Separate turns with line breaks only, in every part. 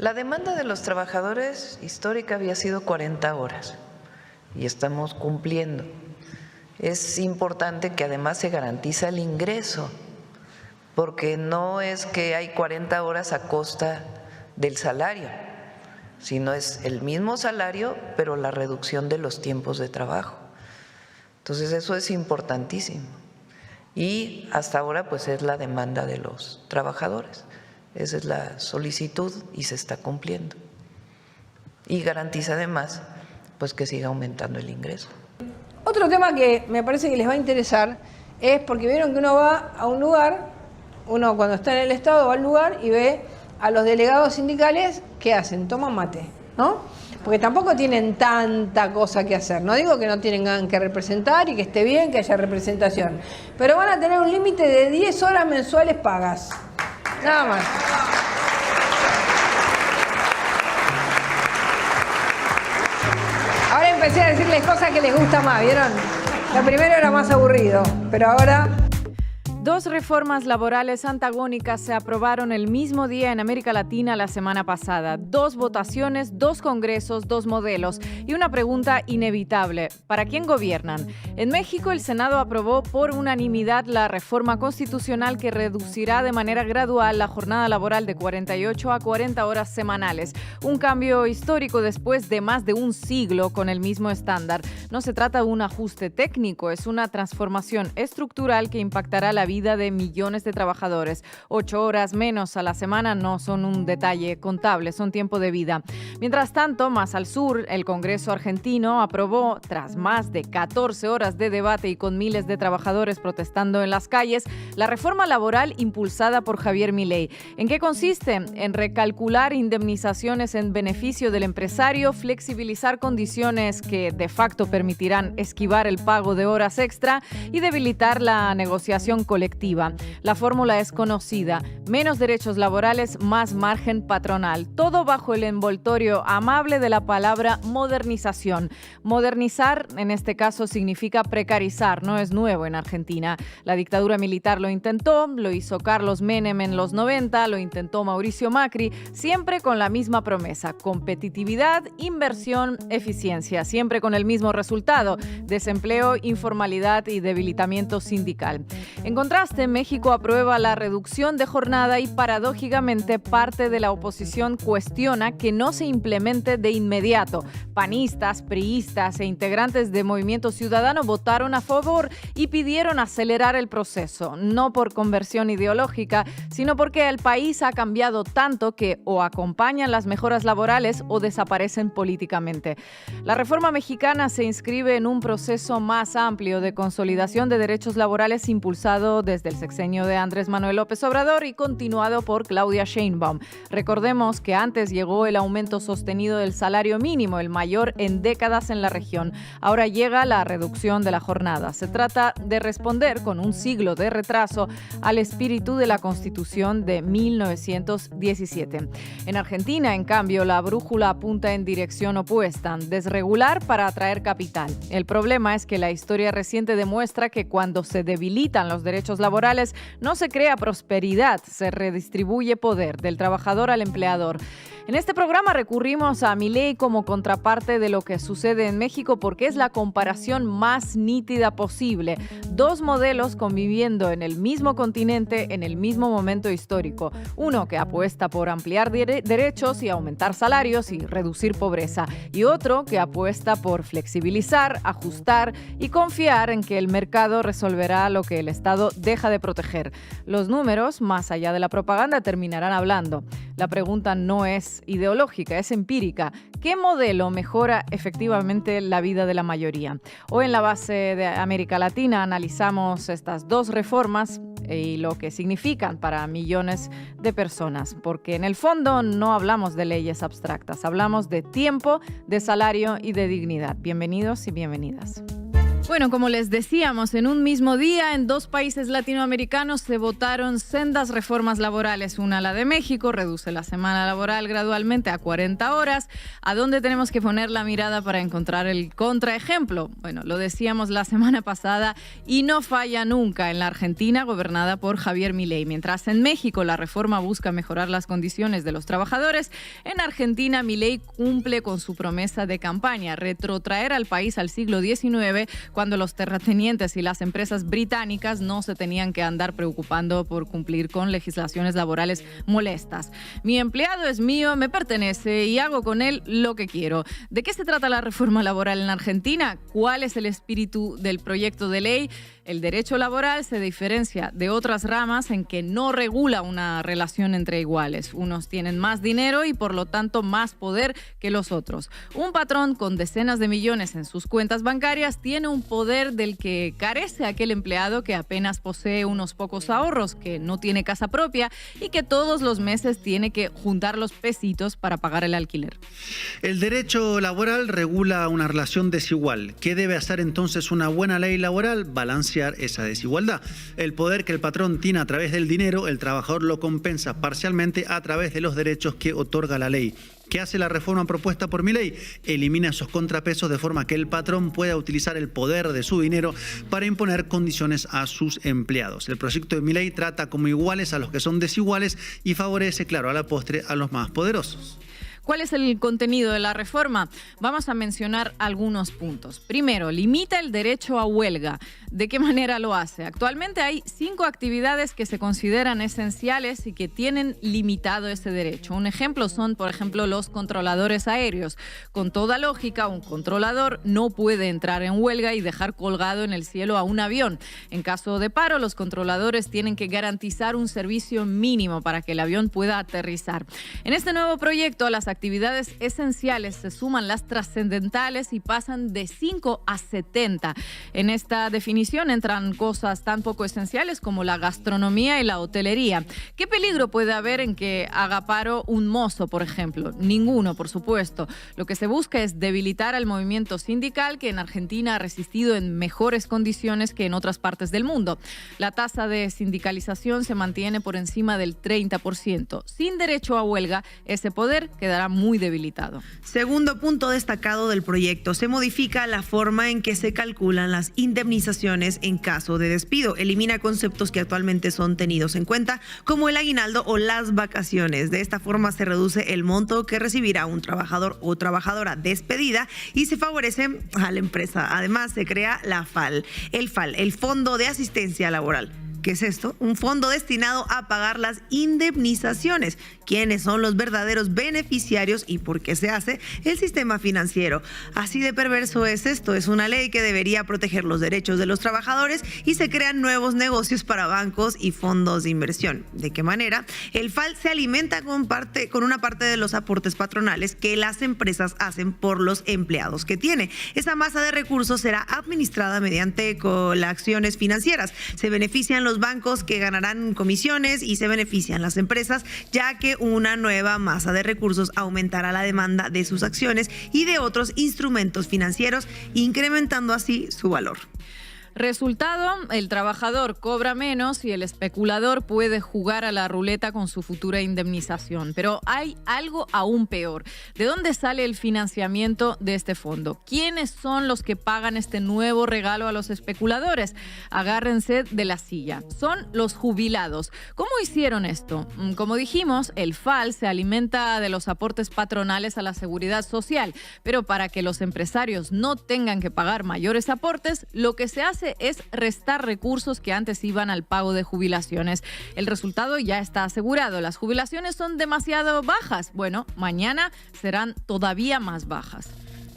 La demanda de los trabajadores histórica había sido 40 horas y estamos cumpliendo. Es importante que además se garantiza el ingreso, porque no es que hay 40 horas a costa del salario, sino es el mismo salario, pero la reducción de los tiempos de trabajo. Entonces eso es importantísimo. Y hasta ahora pues es la demanda de los trabajadores. Esa es la solicitud y se está cumpliendo. Y garantiza además pues que siga aumentando el ingreso.
Otro tema que me parece que les va a interesar es porque vieron que uno va a un lugar, uno cuando está en el Estado va al lugar y ve a los delegados sindicales, ¿qué hacen? Toman mate, ¿no? Porque tampoco tienen tanta cosa que hacer. No digo que no tienen que representar y que esté bien que haya representación, pero van a tener un límite de 10 horas mensuales pagas. Nada más. Ahora empecé a decirles cosas que les gusta más, ¿vieron? Lo primero era más aburrido, pero ahora...
Dos reformas laborales antagónicas se aprobaron el mismo día en América Latina la semana pasada. 2 votaciones, 2 congresos, 2 modelos y una pregunta inevitable. ¿Para quién gobiernan? En México, el Senado aprobó por unanimidad la reforma constitucional que reducirá de manera gradual la jornada laboral de 48 a 40 horas semanales. Un cambio histórico después de más de un siglo con el mismo estándar. No se trata de un ajuste técnico, es una transformación estructural que impactará la vida de millones de trabajadores. 8 horas menos a la semana no son un detalle contable, son tiempo de vida. Mientras tanto, más al sur, el Congreso argentino aprobó, tras más de 14 horas de debate y con miles de trabajadores protestando en las calles, la reforma laboral impulsada por Javier Milei. ¿En qué consiste? En recalcular indemnizaciones en beneficio del empresario, flexibilizar condiciones que de facto permitirán esquivar el pago de horas extra y debilitar la negociación colectiva. La fórmula es conocida: menos derechos laborales, más margen patronal. Todo bajo el envoltorio amable de la palabra modernización. Modernizar, en este caso, significa precarizar, no es nuevo en Argentina. La dictadura militar lo intentó, lo hizo Carlos Menem en los 90, lo intentó Mauricio Macri, siempre con la misma promesa: competitividad, inversión, eficiencia, siempre con el mismo resultado: desempleo, informalidad y debilitamiento sindical. En contraste, México aprueba la reducción de jornada y paradójicamente parte de la oposición cuestiona que no se implemente de inmediato. Panistas, priistas e integrantes de Movimiento Ciudadano votaron a favor y pidieron acelerar el proceso, no por conversión ideológica, sino porque el país ha cambiado tanto que o acompañan las mejoras laborales o desaparecen políticamente. La reforma mexicana se inscribe en un proceso más amplio de consolidación de derechos laborales impulsado desde el sexenio de Andrés Manuel López Obrador y continuado por Claudia Sheinbaum. Recordemos que antes llegó el aumento sostenido del salario mínimo, el mayor en décadas en la región. Ahora llega la reducción de la jornada. Se trata de responder con un siglo de retraso al espíritu de la Constitución de 1917. En Argentina, en cambio, la brújula apunta en dirección opuesta: desregular para atraer capital. El problema es que la historia reciente demuestra que cuando se debilitan los derechos laborales no se crea prosperidad, se redistribuye poder del trabajador al empleador. En este programa recurrimos a Milei como contraparte de lo que sucede en México porque es la comparación más nítida posible. 2 modelos conviviendo en el mismo continente en el mismo momento histórico. Uno que apuesta por ampliar derechos y aumentar salarios y reducir pobreza. Y otro que apuesta por flexibilizar, ajustar y confiar en que el mercado resolverá lo que el Estado deja de proteger. Los números, más allá de la propaganda, terminarán hablando. La pregunta no es ideológica, es empírica. ¿Qué modelo mejora efectivamente la vida de la mayoría? Hoy en la base de América Latina analizamos estas 2 reformas y lo que significan para millones de personas, porque en el fondo no hablamos de leyes abstractas, hablamos de tiempo, de salario y de dignidad. Bienvenidos y bienvenidas. Bueno, como les decíamos, en un mismo día en 2 países latinoamericanos se votaron sendas reformas laborales. Una, la de México, reduce la semana laboral gradualmente a 40 horas. ¿A dónde tenemos que poner la mirada para encontrar el contraejemplo? Bueno, lo decíamos la semana pasada y no falla nunca en la Argentina, gobernada por Javier Milei. Mientras en México la reforma busca mejorar las condiciones de los trabajadores, en Argentina Milei cumple con su promesa de campaña, retrotraer al país al siglo XIX, cuando los terratenientes y las empresas británicas no se tenían que andar preocupando por cumplir con legislaciones laborales molestas. Mi empleado es mío, me pertenece y hago con él lo que quiero. ¿De qué se trata la reforma laboral en Argentina? ¿Cuál es el espíritu del proyecto de ley? El derecho laboral se diferencia de otras ramas en que no regula una relación entre iguales. Unos tienen más dinero y por lo tanto más poder que los otros. Un patrón con decenas de millones en sus cuentas bancarias tiene un poder del que carece aquel empleado que apenas posee unos pocos ahorros, que no tiene casa propia y que todos los meses tiene que juntar los pesitos para pagar el alquiler.
El derecho laboral regula una relación desigual. ¿Qué debe hacer entonces una buena ley laboral? Balancear esa desigualdad. El poder que el patrón tiene a través del dinero, el trabajador lo compensa parcialmente a través de los derechos que otorga la ley. ¿Qué hace la reforma propuesta por Milei? Elimina esos contrapesos de forma que el patrón pueda utilizar el poder de su dinero para imponer condiciones a sus empleados. El proyecto de Milei trata como iguales a los que son desiguales y favorece, claro, a la postre a los más poderosos.
¿Cuál es el contenido de la reforma? Vamos a mencionar algunos puntos. Primero, limita el derecho a huelga. ¿De qué manera lo hace? Actualmente hay 5 actividades que se consideran esenciales y que tienen limitado ese derecho. Un ejemplo son, por ejemplo, los controladores aéreos. Con toda lógica, un controlador no puede entrar en huelga y dejar colgado en el cielo a un avión. En caso de paro, los controladores tienen que garantizar un servicio mínimo para que el avión pueda aterrizar. En este nuevo proyecto, las actividades esenciales se suman las trascendentales y pasan de 5 a 70. En esta definición entran cosas tan poco esenciales como la gastronomía y la hotelería. ¿Qué peligro puede haber en que haga paro un mozo, por ejemplo? Ninguno, por supuesto. Lo que se busca es debilitar al movimiento sindical, que en Argentina ha resistido en mejores condiciones que en otras partes del mundo. La tasa de sindicalización se mantiene por encima del 30%. Sin derecho a huelga, ese poder quedará muy debilitado.
Segundo punto destacado del proyecto: se modifica la forma en que se calculan las indemnizaciones en caso de despido. Elimina conceptos que actualmente son tenidos en cuenta, como el aguinaldo o las vacaciones. De esta forma se reduce el monto que recibirá un trabajador o trabajadora despedida y se favorece a la empresa. Además, se crea la FAL, el Fondo de Asistencia Laboral. ¿Qué es esto? Un fondo destinado a pagar las indemnizaciones. ¿Quiénes son los verdaderos beneficiarios y por qué se hace? El sistema financiero. Así de perverso es esto. Es una ley que debería proteger los derechos de los trabajadores y se crean nuevos negocios para bancos y fondos de inversión. ¿De qué manera? El FAL se alimenta con una parte de los aportes patronales que las empresas hacen por los empleados que tiene. Esa masa de recursos será administrada mediante coacciones financieras. Se benefician los bancos, que ganarán comisiones, y se benefician las empresas, ya que una nueva masa de recursos aumentará la demanda de sus acciones y de otros instrumentos financieros, incrementando así su valor.
Resultado, el trabajador cobra menos y el especulador puede jugar a la ruleta con su futura indemnización. Pero hay algo aún peor. ¿De dónde sale el financiamiento de este fondo? ¿Quiénes son los que pagan este nuevo regalo a los especuladores? Agárrense de la silla. Son los jubilados. ¿Cómo hicieron esto? Como dijimos, el FAL se alimenta de los aportes patronales a la seguridad social. Pero para que los empresarios no tengan que pagar mayores aportes, lo que se hace es restar recursos que antes iban al pago de jubilaciones. El resultado ya está asegurado. Las jubilaciones son demasiado bajas. Bueno, mañana serán todavía más bajas.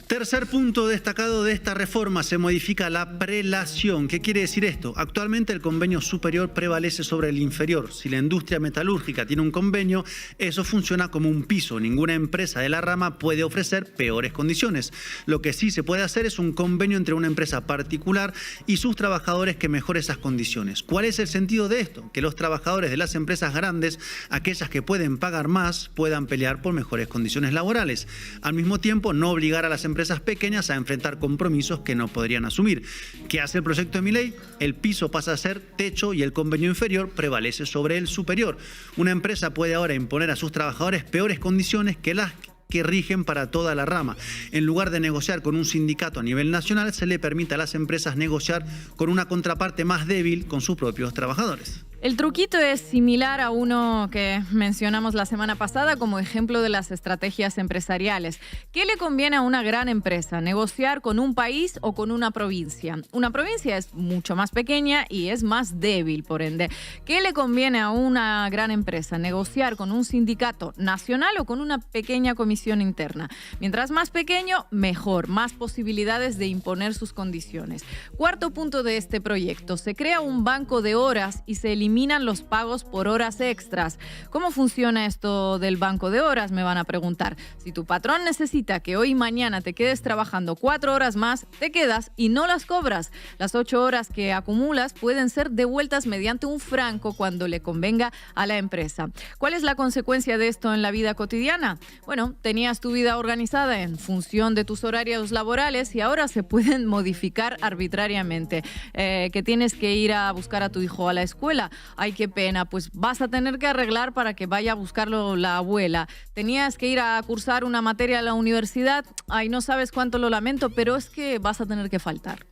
Tercer punto destacado de esta reforma: se modifica la prelación. ¿Qué quiere decir esto? Actualmente el convenio superior prevalece sobre el inferior. Si la industria metalúrgica tiene un convenio, eso funciona como un piso. Ninguna empresa de la rama puede ofrecer peores condiciones. Lo que sí se puede hacer es un convenio entre una empresa particular y sus trabajadores que mejore esas condiciones. ¿Cuál es el sentido de esto? Que los trabajadores de las empresas grandes, aquellas que pueden pagar más, puedan pelear por mejores condiciones laborales. Al mismo tiempo, no obligar a las empresas empresas pequeñas a enfrentar compromisos que no podrían asumir. ¿Qué hace el proyecto de Milei? El piso pasa a ser techo y el convenio inferior prevalece sobre el superior. Una empresa puede ahora imponer a sus trabajadores peores condiciones que las que rigen para toda la rama. En lugar de negociar con un sindicato a nivel nacional, se le permite a las empresas negociar con una contraparte más débil, con sus propios trabajadores.
El truquito es similar a uno que mencionamos la semana pasada como ejemplo de las estrategias empresariales. ¿Qué le conviene a una gran empresa? ¿Negociar con un país o con una provincia? Una provincia es mucho más pequeña y es más débil, por ende. ¿Qué le conviene a una gran empresa? ¿Negociar con un sindicato nacional o con una pequeña comisión interna? Mientras más pequeño, mejor, más posibilidades de imponer sus condiciones. Cuarto punto de este proyecto: se crea un banco de horas y se eliminan los pagos por horas extras. ¿Cómo funciona esto del banco de horas? Me van a preguntar. Si tu patrón necesita que hoy y mañana te quedes trabajando 4 horas más, te quedas y no las cobras. Las 8 horas que acumulas pueden ser devueltas mediante un franco cuando le convenga a la empresa. ¿Cuál es la consecuencia de esto en la vida cotidiana? Bueno, tenías tu vida organizada en función de tus horarios laborales y ahora se pueden modificar arbitrariamente. Que tienes que ir a buscar a tu hijo a la escuela. Ay, qué pena, pues vas a tener que arreglar para que vaya a buscarlo la abuela. Tenías que ir a cursar una materia a la universidad. Ay, no sabes cuánto lo lamento, pero es que vas a tener que faltar.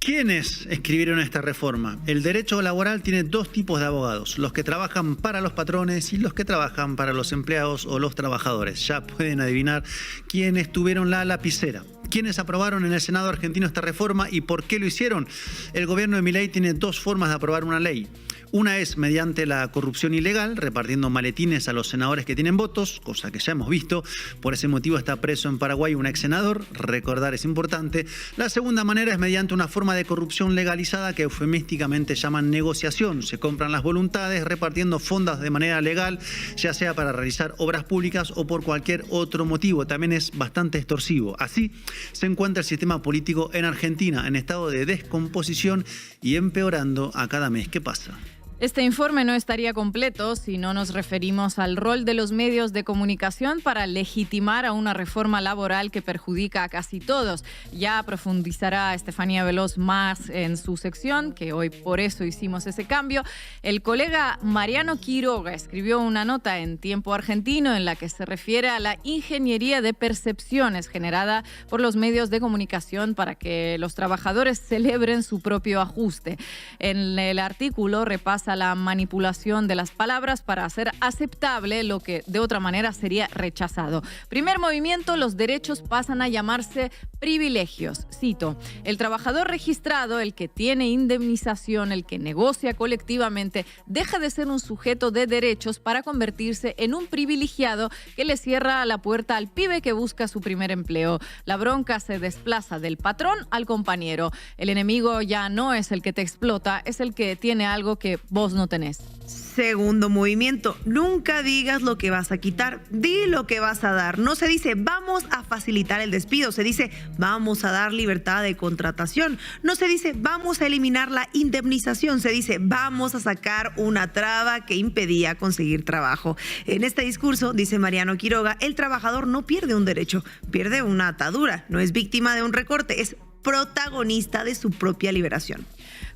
¿Quiénes escribieron esta reforma? El derecho laboral tiene 2 tipos de abogados: los que trabajan para los patrones y los que trabajan para los empleados o los trabajadores. Ya pueden adivinar quiénes tuvieron la lapicera. ¿Quiénes aprobaron en el Senado argentino esta reforma y por qué lo hicieron? El gobierno de Milei tiene 2 formas de aprobar una ley. Una es mediante la corrupción ilegal, repartiendo maletines a los senadores que tienen votos, cosa que ya hemos visto. Por ese motivo está preso en Paraguay un ex senador, recordar es importante. La segunda manera es mediante una forma de corrupción legalizada que eufemísticamente llaman negociación. Se compran las voluntades repartiendo fondos de manera legal, ya sea para realizar obras públicas o por cualquier otro motivo. También es bastante extorsivo. Así se encuentra el sistema político en Argentina, en estado de descomposición y empeorando a cada mes que pasa.
Este informe no estaría completo si no nos referimos al rol de los medios de comunicación para legitimar a una reforma laboral que perjudica a casi todos. Ya profundizará Estefanía Veloz más en su sección, que hoy por eso hicimos ese cambio. El colega Mariano Quiroga escribió una nota en Tiempo Argentino en la que se refiere a la ingeniería de percepciones generada por los medios de comunicación para que los trabajadores celebren su propio ajuste. En el artículo repasa la manipulación de las palabras para hacer aceptable lo que de otra manera sería rechazado. Primer movimiento: los derechos pasan a llamarse privilegios. Cito: el trabajador registrado, el que tiene indemnización, el que negocia colectivamente, deja de ser un sujeto de derechos para convertirse en un privilegiado que le cierra la puerta al pibe que busca su primer empleo. La bronca se desplaza del patrón al compañero. El enemigo ya no es el que te explota, es el que tiene algo que vos no tenés.
Segundo movimiento: nunca digas lo que vas a quitar, di lo que vas a dar. No se dice vamos a facilitar el despido, se dice vamos a dar libertad de contratación. No se dice vamos a eliminar la indemnización, se dice vamos a sacar una traba que impedía conseguir trabajo. En este discurso, dice Mariano Quiroga, el trabajador no pierde un derecho, pierde una atadura, no es víctima de un recorte, es protagonista de su propia liberación.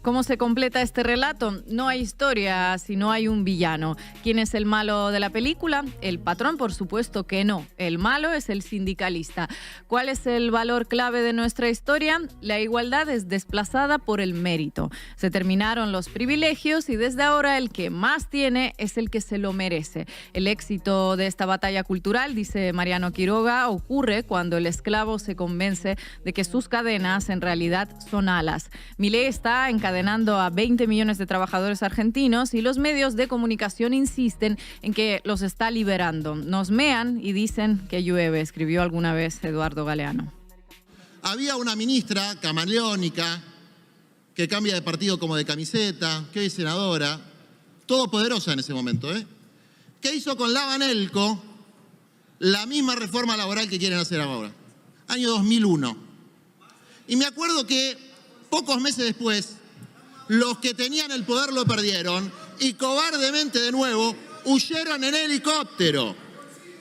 ¿Cómo se completa este relato? No hay historia si no hay un villano. ¿Quién es el malo de la película? El patrón, por supuesto que no. El malo es el sindicalista. ¿Cuál es el valor clave de nuestra historia? La igualdad es desplazada por el mérito. Se terminaron los privilegios y desde ahora el que más tiene es el que se lo merece. El éxito de esta batalla cultural, dice Mariano Quiroga, ocurre cuando el esclavo se convence de que sus cadenas en realidad son alas. Milei está encadenando a 20 millones de trabajadores argentinos y los medios de comunicación insisten en que los está liberando. Nos mean y dicen que llueve, escribió alguna vez Eduardo Galeano.
Había una ministra camaleónica que cambia de partido como de camiseta, que hoy es senadora, todopoderosa en ese momento, que hizo con la Banelco la misma reforma laboral que quieren hacer ahora, año 2001. Y me acuerdo que pocos meses después, los que tenían el poder lo perdieron y cobardemente de nuevo huyeron en helicóptero.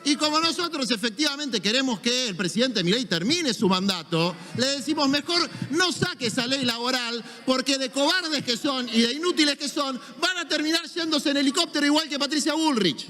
Y como nosotros efectivamente queremos que el presidente Milei termine su mandato, le decimos mejor no saque esa ley laboral, porque de cobardes que son y de inútiles que son, van a terminar yéndose en helicóptero igual que Patricia Bullrich.